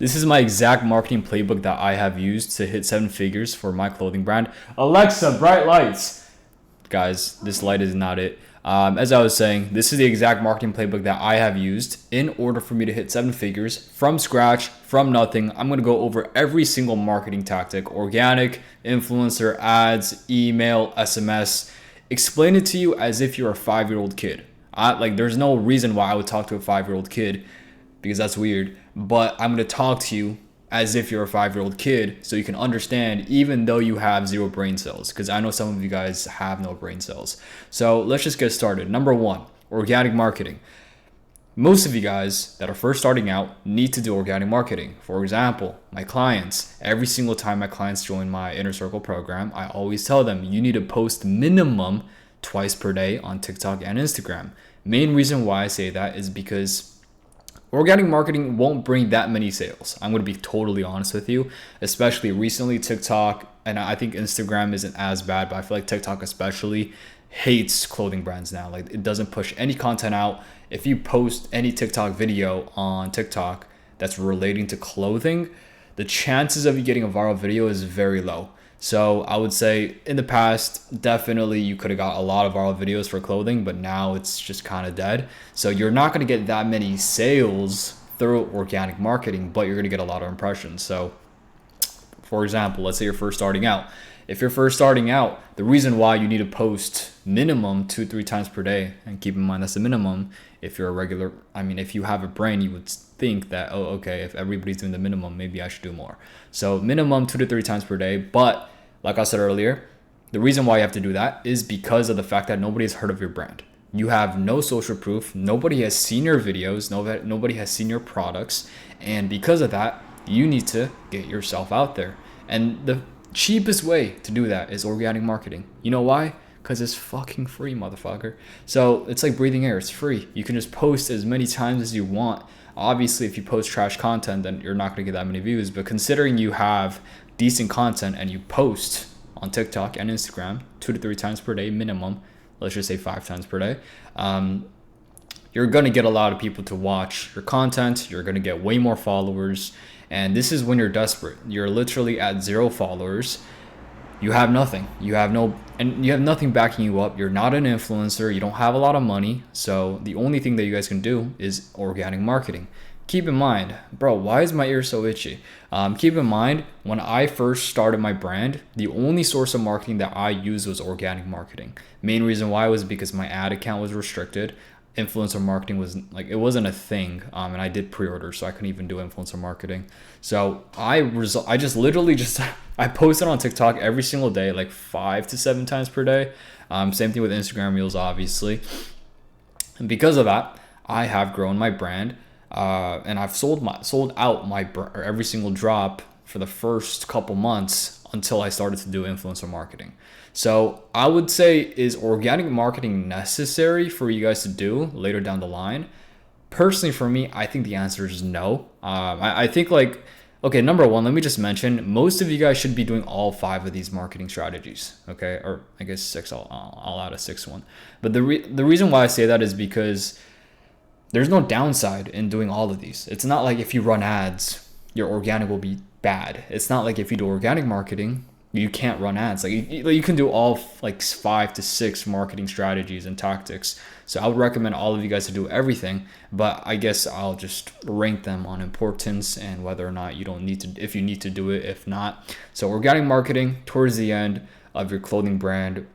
This is my exact marketing playbook that I have used to hit 7 figures for my clothing brand. Alexa, bright lights. Guys, this light is not it. As I was saying, this is the exact marketing playbook that I have used in order for me to hit 7 figures from scratch, from nothing. I'm going to go over every single marketing tactic: organic, influencer, ads, email, SMS. Explain it to you as if you're a 5-year-old kid. There's no reason why I would talk to a 5-year-old kid, because that's weird. But I'm going to talk to you as if you're a 5-year-old kid so you can understand, even though you have zero brain cells, because I know some of you guys have no brain cells. So let's just get started. Number one, organic marketing. Most of you guys that are first starting out need to do organic marketing. For example, my clients, every single time my clients join my Inner Circle program, I always tell them you need to post minimum twice per day on TikTok and Instagram. Main reason why I say that is because organic marketing won't bring that many sales. I'm going to be totally honest with you, especially recently TikTok, and I think Instagram isn't as bad, but I feel like TikTok especially hates clothing brands now. Like, it doesn't push any content out. If you post any TikTok video on TikTok that's relating to clothing, the chances of you getting a viral video is very low. So I would say in the past, definitely you could have got a lot of viral videos for clothing, but now it's just kind of dead. So you're not going to get that many sales through organic marketing, but you're going to get a lot of impressions. So for example, let's say you're first starting out. If you're first starting out, the reason why you need to post minimum 2-3 times per day, and keep in mind that's the minimum. If you're a regular, if you have a brain, you would think that, oh, okay, if everybody's doing the minimum, maybe I should do more. So minimum 2-3 times per day. But like I said earlier, the reason why you have to do that is because of the fact that nobody has heard of your brand. You have no social proof. Nobody has seen your videos. Nobody has seen your products. And because of that, you need to get yourself out there. And the cheapest way to do that is organic marketing. You know why? Because it's fucking free, motherfucker. So it's like breathing air. It's free. You can just post as many times as you want. Obviously, if you post trash content, then you're not going to get that many views. But considering you have decent content and you post on TikTok and Instagram 2-3 times per day minimum, let's just say 5 times per day, you're going to get a lot of people to watch your content. You're going to get way more followers. And this is when you're desperate. You're literally at 0 followers. You have nothing. You have nothing backing you up. You're not an influencer. You don't have a lot of money. So the only thing that you guys can do is organic marketing. Keep in mind, bro, why is my ear so itchy? Keep in mind, when I first started my brand, the only source of marketing that I used was organic marketing. Main reason why was because my ad account was restricted. Influencer marketing was it wasn't a thing, and I did pre-order, so I couldn't even do influencer marketing. So I just literally I posted on TikTok every single day, like 5 to 7 times per day. Same thing with Instagram Reels, obviously. And because of that, I have grown my brand, and I've sold out every single drop for the first couple months until I started to do influencer marketing. So I would say, is organic marketing necessary for you guys to do later down the line? Personally, for me, I think the answer is no. I think okay, number one, let me just mention, most of you guys should be doing all 5 of these marketing strategies, okay? Or I guess 6, I'll add a 6th one. But the reason why I say that is because there's no downside in doing all of these. It's not like if you run ads, your organic will be bad. It's not like if you do organic marketing, you can't run ads. You can do all 5 to 6 marketing strategies and tactics. So I would recommend all of you guys to do everything, but I guess I'll just rank them on importance and whether or not if you need to do it, if not. So organic marketing towards the end of your clothing brand's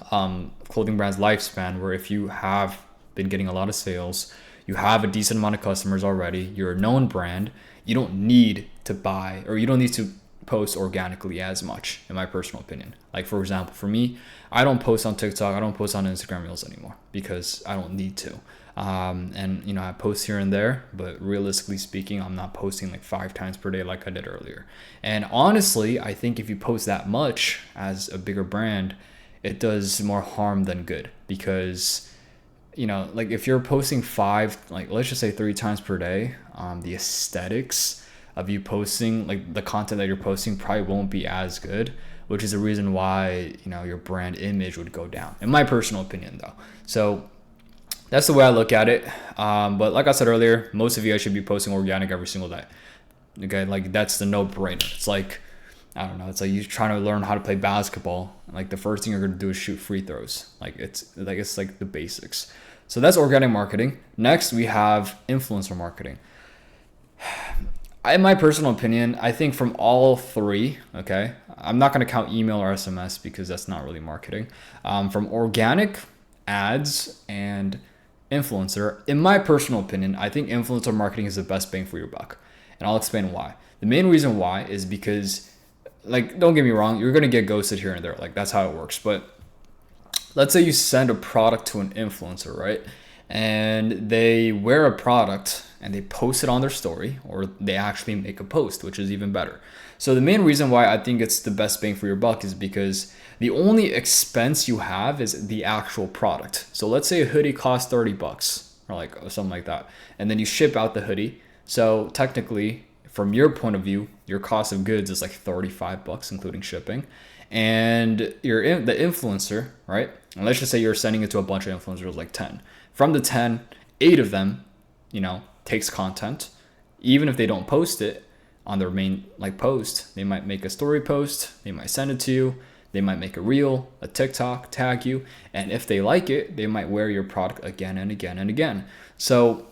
lifespan, where if you have been getting a lot of sales, you have a decent amount of customers already, you're a known brand, you don't need to buy, or you don't need to post organically as much, in my personal opinion. Like, for example, for me, I don't post on TikTok, I don't post on Instagram Reels anymore because I don't need to. And I post here and there, but realistically speaking, I'm not posting 5 times per day like I did earlier. And honestly, I think if you post that much as a bigger brand, it does more harm than good, because if you're posting 5, let's just say 3 times per day, the aesthetics of you posting, the content that you're posting probably won't be as good, which is the reason why your brand image would go down, in my personal opinion, though. So that's the way I look at it. But like I said earlier, most of you guys should be posting organic every single day. Okay, like that's the no-brainer. It's like, I don't know, it's like you trying to learn how to play basketball. Like the first thing you're gonna do is shoot free throws. It's like the basics. So that's organic marketing. Next we have influencer marketing. In my personal opinion, I think from all three, okay, I'm not going to count email or SMS because that's not really marketing. From organic, ads, and influencer, in my personal opinion, I think influencer marketing is the best bang for your buck. And I'll explain why. The main reason why is because, like, don't get me wrong, you're going to get ghosted here and there. Like, that's how it works. But let's say you send a product to an influencer, right? And they wear a product and they post it on their story, or they actually make a post, which is even better. So the main reason why I think it's the best bang for your buck is because the only expense you have is the actual product. So let's say a hoodie costs 30 bucks or like something like that. And then you ship out the hoodie. So technically, from your point of view, your cost of goods is like 35 bucks, including shipping. And the influencer, right? And let's just say you're sending it to a bunch of influencers, like 10. From the 10, 8 of them, takes content. Even if they don't post it on their main post, they might make a story post, they might send it to you, they might make a reel, a TikTok, tag you, and if they like it, they might wear your product again and again and again. So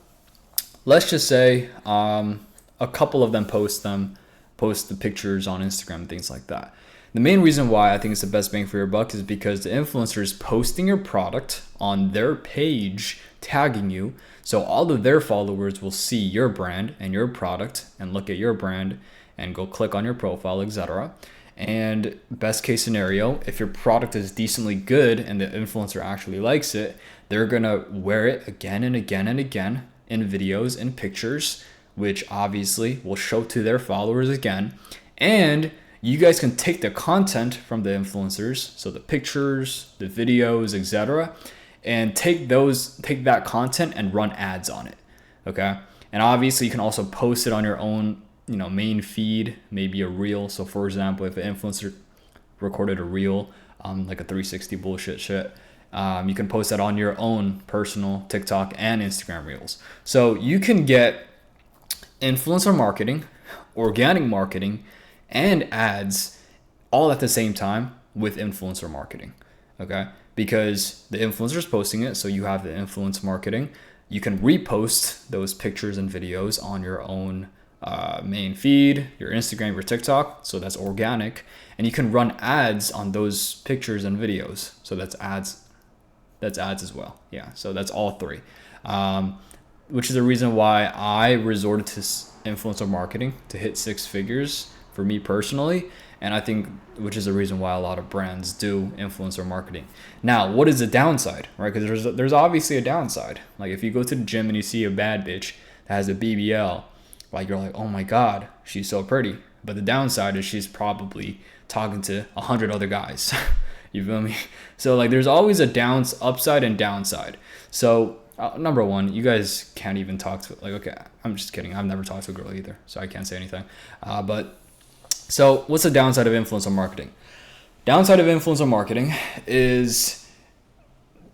let's just say a couple of them post the pictures on Instagram, things like that. The main reason why I think it's the best bang for your buck is because the influencer is posting your product on their page, tagging you. So all of their followers will see your brand and your product and look at your brand and go click on your profile, etc. And best case scenario, if your product is decently good and the influencer actually likes it, they're going to wear it again and again and again in videos and pictures, which obviously will show to their followers again. And you guys can take the content from the influencers, so the pictures, the videos, etc., and take that content and run ads on it. Okay? And obviously you can also post it on your own, main feed, maybe a reel. So for example, if an influencer recorded a reel, like a 360 bullshit shit, you can post that on your own personal TikTok and Instagram reels. So you can get influencer marketing, organic marketing, and ads all at the same time with influencer marketing. Okay? Because the influencer is posting it, so you have the influence marketing. You can repost those pictures and videos on your own main feed, your Instagram, your TikTok, so that's organic. And you can run ads on those pictures and videos, so that's ads as well. Yeah, so that's all three, which is the reason why I resorted to influencer marketing to hit 6 figures for me personally. And I think, which is the reason why a lot of brands do influencer marketing. Now, what is the downside, right? Because there's obviously a downside. Like if you go to the gym and you see a bad bitch that has a BBL, like you're like, oh my God, she's so pretty. But the downside is she's probably talking to 100 other guys. You feel me? So like there's always a upside and downside. So number one, you guys can't even talk to, like, okay, I'm just kidding. I've never talked to a girl either, so I can't say anything. So what's the downside of influencer marketing? Downside of influencer marketing is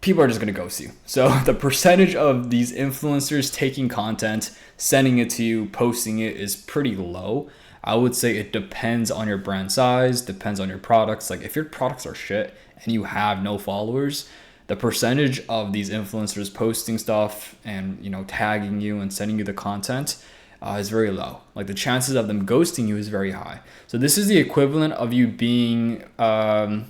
people are just going to ghost you. So the percentage of these influencers taking content, sending it to you, posting it is pretty low. I would say it depends on your brand size, depends on your products. Like if your products are shit and you have no followers, the percentage of these influencers posting stuff and tagging you and sending you the content is very low. Like the chances of them ghosting you is very high. So this is the equivalent of you being, like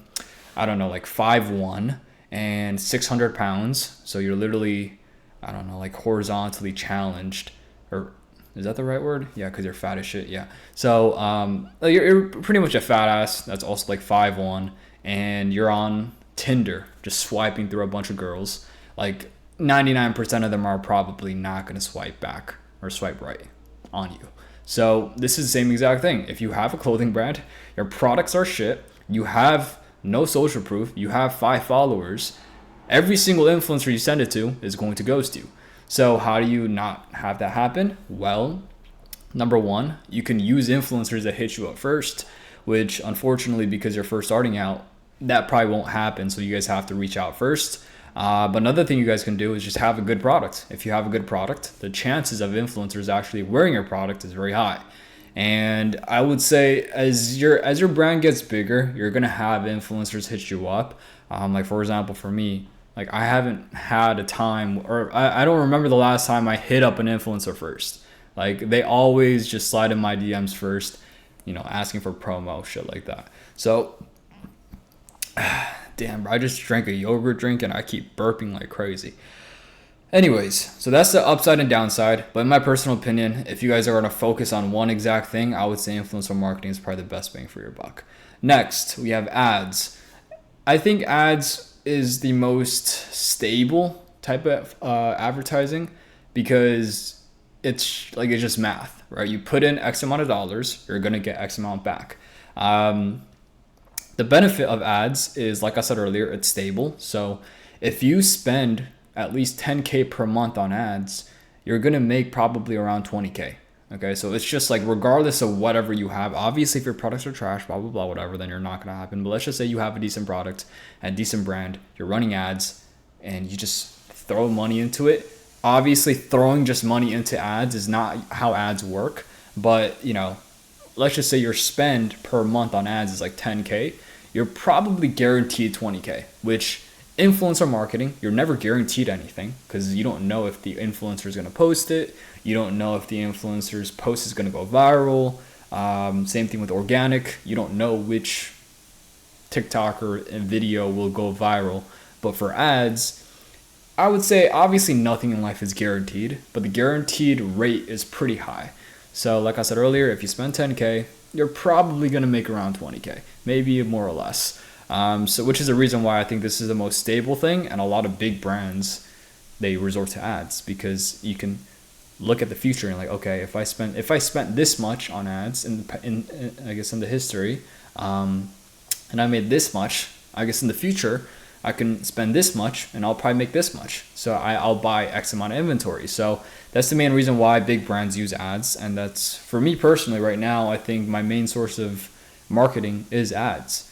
5'1" and 600 pounds. So you're literally, like horizontally challenged, or is that the right word? Yeah, because you're fat as shit. Yeah. So you're pretty much a fat ass that's also like 5'1", and you're on Tinder just swiping through a bunch of girls. Like 99% of them are probably not going to swipe back or swipe right on you. So this is the same exact thing. If you have a clothing brand, your products are shit, you have no social proof, you have 5 followers, every single influencer you send it to is going to ghost you. So how do you not have that happen? Well, number one, you can use influencers that hit you up first, which unfortunately, because you're first starting out, that probably won't happen. So you guys have to reach out first. But another thing you guys can do is just have a good product. If you have a good product, the chances of influencers actually wearing your product is very high. And I would say as your brand gets bigger, you're gonna have influencers hit you up. Like for example, for me, like I haven't had a time, or I don't remember the last time I hit up an influencer first. Like they always just slide in my DMs first, asking for promo, shit like that. So, damn, bro, I just drank a yogurt drink and I keep burping like crazy. Anyways, so that's the upside and downside. But in my personal opinion, if you guys are going to focus on one exact thing, I would say influencer marketing is probably the best bang for your buck. Next, we have ads. I think ads is the most stable type of advertising because it's just math, right? You put in X amount of dollars, you're going to get X amount back. The benefit of ads is, like I said earlier, it's stable. So if you spend at least 10K per month on ads, you're gonna make probably around 20K. Okay, so it's just like regardless of whatever you have, obviously if your products are trash, blah blah blah, whatever, then you're not gonna happen. But let's just say you have a decent product and a decent brand, you're running ads, and you just throw money into it. Obviously, throwing just money into ads is not how ads work, but let's just say your spend per month on ads is like 10K, you're probably guaranteed 20K, which influencer marketing, you're never guaranteed anything because you don't know if the influencer is going to post it. You don't know if the influencer's post is going to go viral. Same thing with organic. You don't know which TikToker and video will go viral. But for ads, I would say obviously nothing in life is guaranteed, but the guaranteed rate is pretty high. So like I said earlier, if you spend 10K, you're probably going to make around 20K, maybe more or less. Which is the reason why I think this is the most stable thing, and a lot of big brands, they resort to ads because you can look at the future and like, okay, if I spent this much on ads in I guess in the history, and I made this much, I guess in the future I can spend this much and I'll probably make this much, so I'll buy X amount of inventory. So that's the main reason why big brands use ads, and that's for me personally right now. I think my main source of marketing is ads.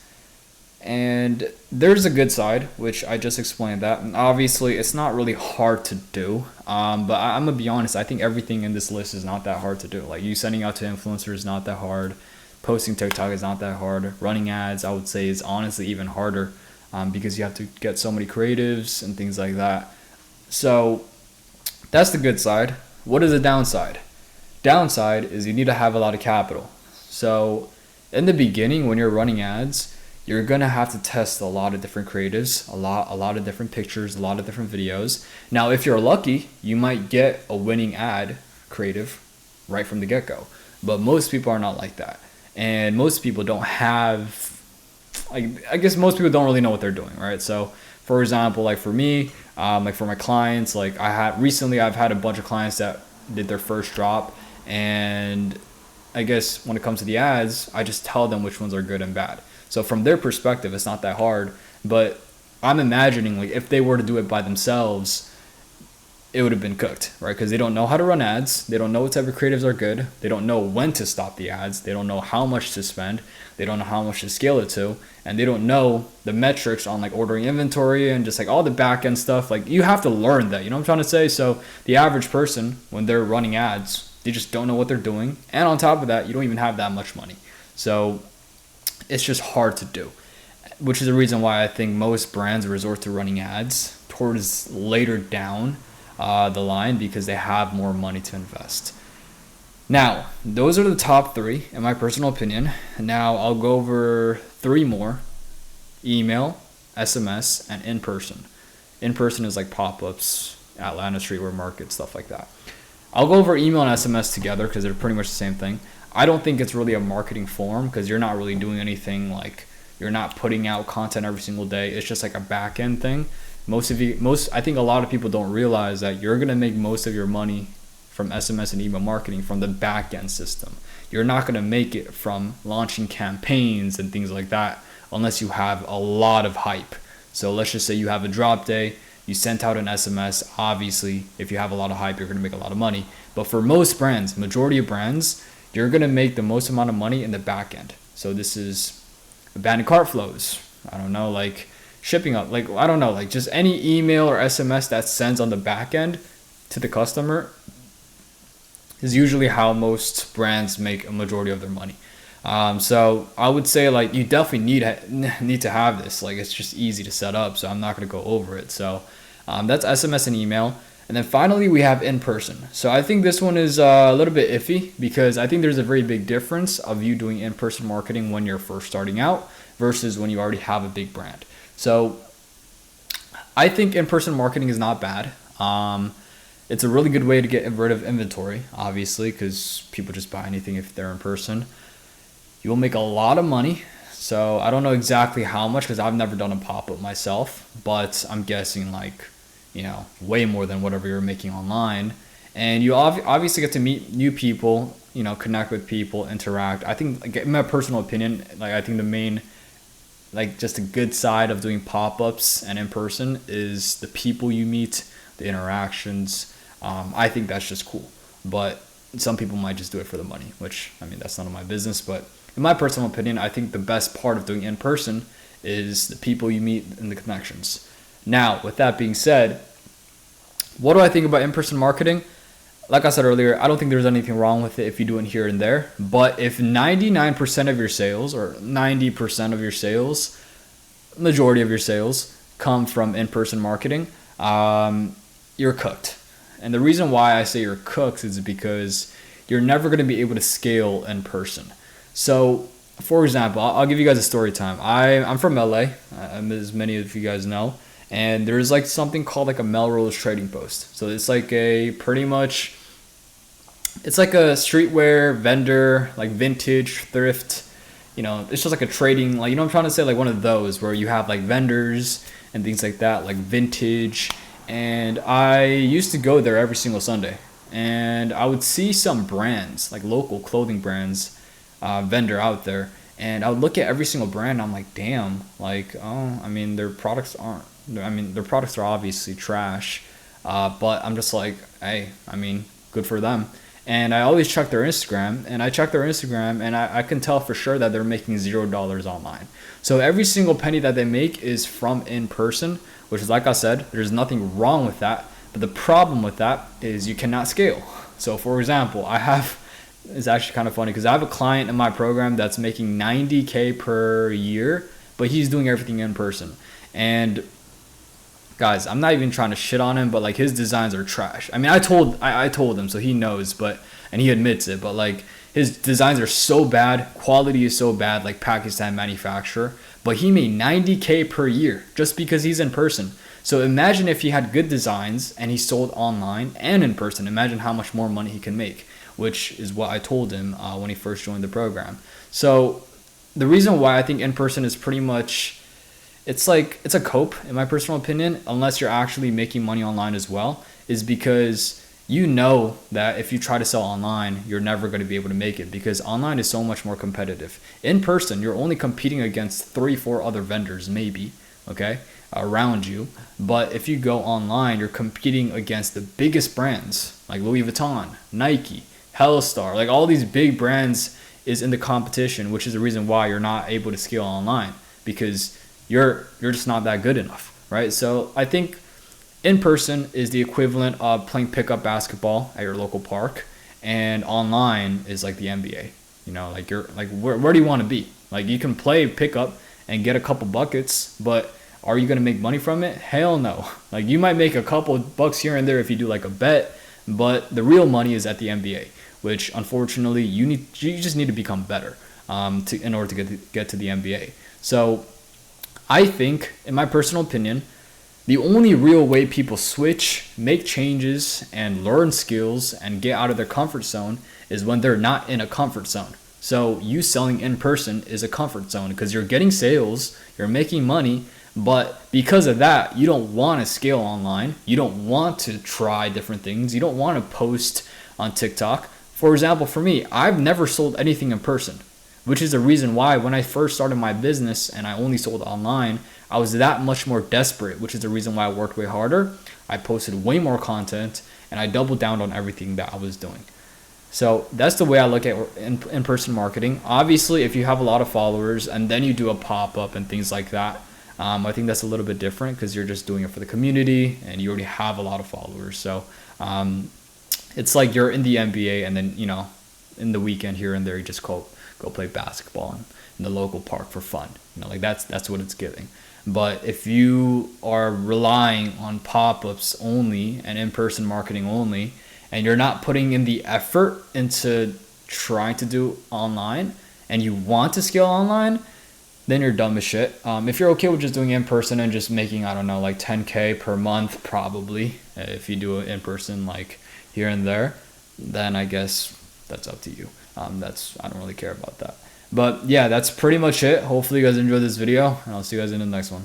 And there's a good side, which I just explained that. And obviously, it's not really hard to do. But I'm going to be honest, I think everything in this list is not that hard to do. Like you sending out to influencers is not that hard. Posting TikTok is not that hard. Running ads, I would say, is honestly even harder because you have to get so many creatives and things like that. So that's the good side. What is the downside? Downside is you need to have a lot of capital. So in the beginning, when you're running ads, you're gonna have to test a lot of different creatives, a lot of different pictures, a lot of different videos. Now, if you're lucky, you might get a winning ad creative right from the get-go. But most people are not like that. And most people don't have, I guess most people don't really know what they're doing, right? So for example, like for me, like for my clients, like I've had a bunch of clients that did their first drop, and I guess when it comes to the ads, I just tell them which ones are good and bad. So from their perspective, it's not that hard, but I'm imagining like if they were to do it by themselves, it would have been cooked, right? Because they don't know how to run ads. They don't know what type of creatives are good. They don't know when to stop the ads. They don't know how much to spend. They don't know how much to scale it to. And they don't know the metrics on like ordering inventory and just like all the back end stuff. Like you have to learn that, you know what I'm trying to say? So the average person, when they're running ads, they just don't know what they're doing. And on top of that, you don't even have that much money. So it's just hard to do, which is the reason why I think most brands resort to running ads towards later down the line because they have more money to invest. Now, those are the top three in my personal opinion. Now I'll go over three more: email, SMS, and in person. In person is like pop-ups, Atlanta Streetwear Market, stuff like that. I'll go over email and SMS together because they're pretty much the same thing. I don't think it's really a marketing form because you're not really doing anything, like you're not putting out content every single day. It's just like a back end thing. I think a lot of people don't realize that you're gonna make most of your money from SMS and email marketing from the back end system. You're not gonna make it from launching campaigns and things like that unless you have a lot of hype. So let's just say you have a drop day, you sent out an SMS. Obviously, if you have a lot of hype, you're gonna make a lot of money. But for most brands, majority of brands, you're gonna make the most amount of money in the back end. So this is abandoned cart flows. I don't know, like shipping up, like I don't know, like just any email or SMS that sends on the back end to the customer is usually how most brands make a majority of their money. So I would say like you definitely need to have this. Like it's just easy to set up, so I'm not going to go over it. So that's SMS and email. And then finally we have in person. So I think this one is a little bit iffy because I think there's a very big difference of you doing in person marketing when you're first starting out versus when you already have a big brand. So I think in person marketing is not bad. It's a really good way to get rid of inventory, obviously, because people just buy anything if they're in person. You will make a lot of money. So I don't know exactly how much because I've never done a pop-up myself, but I'm guessing like, way more than whatever you're making online. And you obviously get to meet new people, connect with people, interact. I think, like, in my personal opinion, like I think the main, like just a good side of doing pop-ups and in person is the people you meet, the interactions. I think that's just cool. But some people might just do it for the money, which, I mean, that's none of my business. But in my personal opinion, I think the best part of doing in person is the people you meet and the connections. Now, with that being said, what do I think about in-person marketing? Like I said earlier, I don't think there's anything wrong with it if you do it here and there. But if 99% of your sales or 90% of your sales, majority of your sales come from in-person marketing, you're cooked. And the reason why I say you're cooked is because you're never going to be able to scale in person. So, for example, I'll give you guys a story time. I'm from LA, as many of you guys know. And there's like something called like a Melrose Trading Post. So it's like it's like a streetwear vendor, like vintage, thrift, it's just like a trading, like, I'm trying to say like one of those where you have like vendors and things like that, like vintage. And I used to go there every single Sunday. And I would see some brands, like local clothing brands, vendor out there. And I would look at every single brand. And I'm like, damn, like, oh, I mean, their products are obviously trash, but I'm just like, hey, I mean, good for them. And I always check their Instagram, and I can tell for sure that they're making $0 online. So every single penny that they make is from in person, which is, like I said, there's nothing wrong with that. But the problem with that is you cannot scale. So for example, it's actually kind of funny because I have a client in my program that's making $90K per year, but he's doing everything in person. And guys, I'm not even trying to shit on him, but like his designs are trash. I mean, I told him, so he knows, and he admits it, but like his designs are so bad, quality is so bad, like Pakistan manufacturer, but he made $90K per year just because he's in person. So imagine if he had good designs and he sold online and in person. Imagine how much more money he can make, which is what I told him when he first joined the program. So the reason why I think in person is pretty much, it's a cope, in my personal opinion, unless you're actually making money online as well, is because that if you try to sell online, you're never going to be able to make it because online is so much more competitive. In person, you're only competing against 3-4 other vendors, maybe, okay, around you. But if you go online, you're competing against the biggest brands like Louis Vuitton, Nike, Hellstar, like all these big brands is in the competition, which is the reason why you're not able to scale online because you're just not that good enough, right? So I think in person is the equivalent of playing pickup basketball at your local park, and online is like the NBA. Like you're like where do you want to be? Like you can play pickup and get a couple buckets, but are you gonna make money from it? Hell no. Like you might make a couple bucks here and there if you do like a bet, but the real money is at the NBA, which unfortunately you just need to become better in order to get to the NBA. So I think, in my personal opinion, the only real way people switch, make changes, and learn skills and get out of their comfort zone is when they're not in a comfort zone. So you selling in person is a comfort zone because you're getting sales, you're making money, but because of that, you don't want to scale online. You don't want to try different things. You don't want to post on TikTok. For example, for me, I've never sold anything in person, which is the reason why when I first started my business and I only sold online, I was that much more desperate, which is the reason why I worked way harder. I posted way more content and I doubled down on everything that I was doing. So that's the way I look at in-person marketing. Obviously, if you have a lot of followers and then you do a pop-up and things like that, I think that's a little bit different because you're just doing it for the community and you already have a lot of followers. So It's like you're in the NBA, and then, you know, in the weekend here and there, you just go play basketball in the local park for fun. You know, like that's what it's giving. But if you are relying on pop-ups only and in-person marketing only, and you're not putting in the effort into trying to do online, and you want to scale online, then you're dumb as shit. If you're okay with just doing in person and just making, I don't know, like 10K per month, probably, if you do it in person, like here and there, then I guess that's up to you. I don't really care about that. But yeah, that's pretty much it. Hopefully you guys enjoyed this video, and I'll see you guys in the next one.